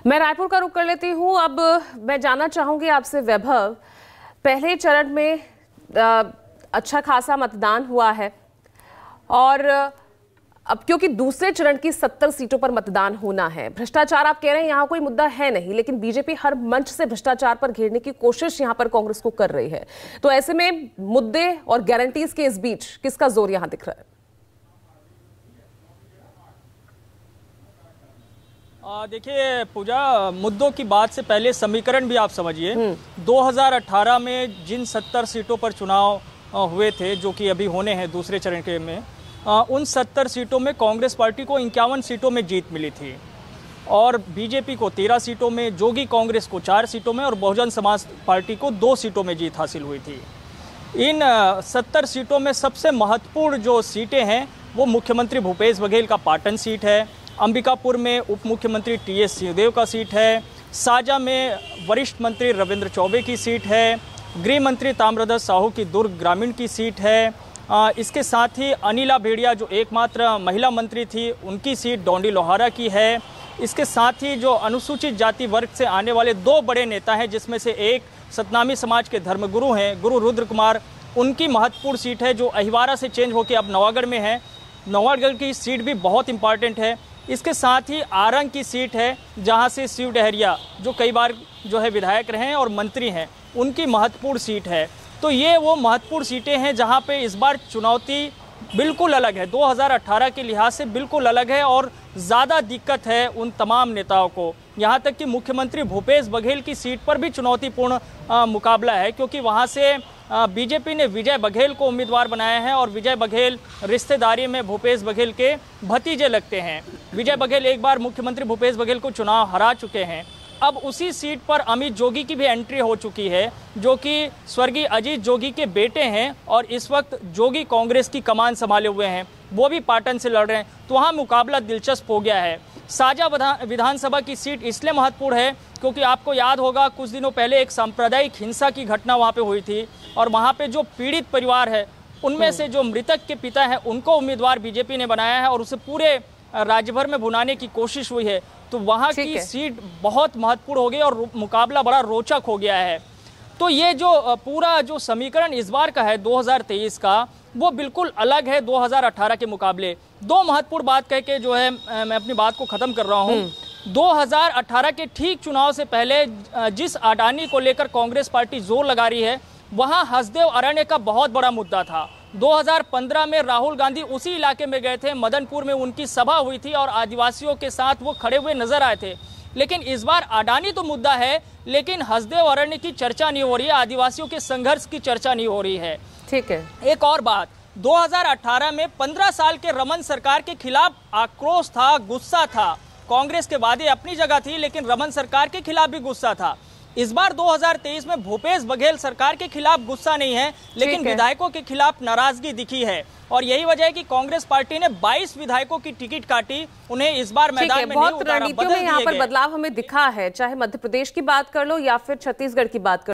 मैं रायपुर का रुख कर लेती हूं। अब मैं जानना चाहूंगी आपसे वैभव, पहले चरण में अच्छा खासा मतदान हुआ है और अब क्योंकि दूसरे चरण की 70 सीटों पर मतदान होना है। भ्रष्टाचार आप कह रहे हैं यहां कोई मुद्दा है नहीं, लेकिन बीजेपी हर मंच से भ्रष्टाचार पर घेरने की कोशिश यहां पर कांग्रेस को कर रही है। तो ऐसे में मुद्दे और गारंटीज के इस बीच किसका जोर यहां दिख रहा है? देखिए पूजा, मुद्दों की बात से पहले समीकरण भी आप समझिए। 2018 में जिन 70 सीटों पर चुनाव हुए थे, जो कि अभी होने हैं दूसरे चरण के में, उन 70 सीटों में कांग्रेस पार्टी को 51 सीटों में जीत मिली थी और बीजेपी को 13 सीटों में, जोगी कांग्रेस को 4 सीटों में और बहुजन समाज पार्टी को 2 सीटों में जीत हासिल हुई थी। इन 70 सीटों में सबसे महत्वपूर्ण जो सीटें हैं वो मुख्यमंत्री भूपेश बघेल का पाटन सीट है, अंबिकापुर में उप मुख्यमंत्री टीएस सिंहदेव का सीट है, साजा में वरिष्ठ मंत्री रविंद्र चौबे की सीट है, गृह मंत्री ताम्रध्वज साहू की दुर्ग ग्रामीण की सीट है। इसके साथ ही अनिला भेड़िया जो एकमात्र महिला मंत्री थी, उनकी सीट डोंडी लोहारा की है। इसके साथ ही जो अनुसूचित जाति वर्ग से आने वाले 2 बड़े नेता हैं, जिसमें से एक सतनामी समाज के धर्मगुरु हैं गुरु रुद्र कुमार, उनकी महत्वपूर्ण सीट है जो अहिवारा से चेंज होकर अब नवागढ़ में है। नवागढ़ की सीट भी बहुत इंपॉर्टेंट है। इसके साथ ही आरंग की सीट है, जहां से शिव डहरिया जो कई बार जो है विधायक रहे हैं और मंत्री हैं, उनकी महत्वपूर्ण सीट है। तो ये वो महत्वपूर्ण सीटें हैं जहां पे इस बार चुनौती बिल्कुल अलग है, 2018 के लिहाज से बिल्कुल अलग है और ज़्यादा दिक्कत है उन तमाम नेताओं को। यहाँ तक कि मुख्यमंत्री भूपेश बघेल की सीट पर भी चुनौतीपूर्ण मुकाबला है, क्योंकि वहाँ से बीजेपी ने विजय बघेल को उम्मीदवार बनाया है और विजय बघेल रिश्तेदारी में भूपेश बघेल के भतीजे लगते हैं। विजय बघेल एक बार मुख्यमंत्री भूपेश बघेल को चुनाव हरा चुके हैं। अब उसी सीट पर अमित जोगी की भी एंट्री हो चुकी है, जो कि स्वर्गीय अजीत जोगी के बेटे हैं और इस वक्त जोगी कांग्रेस की कमान संभाले हुए हैं, वो भी पाटन से लड़ रहे हैं। तो वहाँ मुकाबला दिलचस्प हो गया है। साजा विधानसभा की सीट इसलिए महत्वपूर्ण है क्योंकि आपको याद होगा कुछ दिनों पहले एक सांप्रदायिक हिंसा की घटना वहाँ पे हुई थी और वहाँ पे जो पीड़ित परिवार है, उनमें से जो मृतक के पिता हैं, उनको उम्मीदवार बीजेपी ने बनाया है और उसे पूरे राज्य भर में भुनाने की कोशिश हुई है। तो वहाँ की सीट बहुत महत्वपूर्ण हो गई और मुकाबला बड़ा रोचक हो गया है। तो ये जो पूरा जो समीकरण इस बार का है 2023 का, वो बिल्कुल अलग है 2018 के मुकाबले। 2 महत्वपूर्ण बात कह के जो है मैं अपनी बात को ख़त्म कर रहा हूँ। 2018 के ठीक चुनाव से पहले जिस अडानी को लेकर कांग्रेस पार्टी जोर लगा रही है, वहाँ हसदेव अरण्य का बहुत बड़ा मुद्दा था। 2015 में राहुल गांधी उसी इलाके में गए थे, मदनपुर में उनकी सभा हुई थी और आदिवासियों के साथ वो खड़े हुए नजर आए थे। लेकिन इस बार अडानी तो मुद्दा है, लेकिन हसदेव अरण्य की चर्चा नहीं हो रही है, आदिवासियों के संघर्ष की चर्चा नहीं हो रही है। ठीक है। एक और बात, 2018 में 15 साल के रमन सरकार के खिलाफ आक्रोश था, गुस्सा था। कांग्रेस के वादे अपनी जगह थी, लेकिन रमन सरकार के खिलाफ भी गुस्सा था। इस बार 2023 में भूपेश बघेल सरकार के खिलाफ गुस्सा नहीं है, लेकिन विधायकों के खिलाफ नाराजगी दिखी है और यही वजह है कि कांग्रेस पार्टी ने 22 विधायकों की टिकट काटी, उन्हें इस बार मैदान में नहीं उतारा। रणनीतियों में यहाँ पर बदलाव हमें दिखा है, चाहे मध्य प्रदेश की बात कर लो या फिर छत्तीसगढ़ की बात कर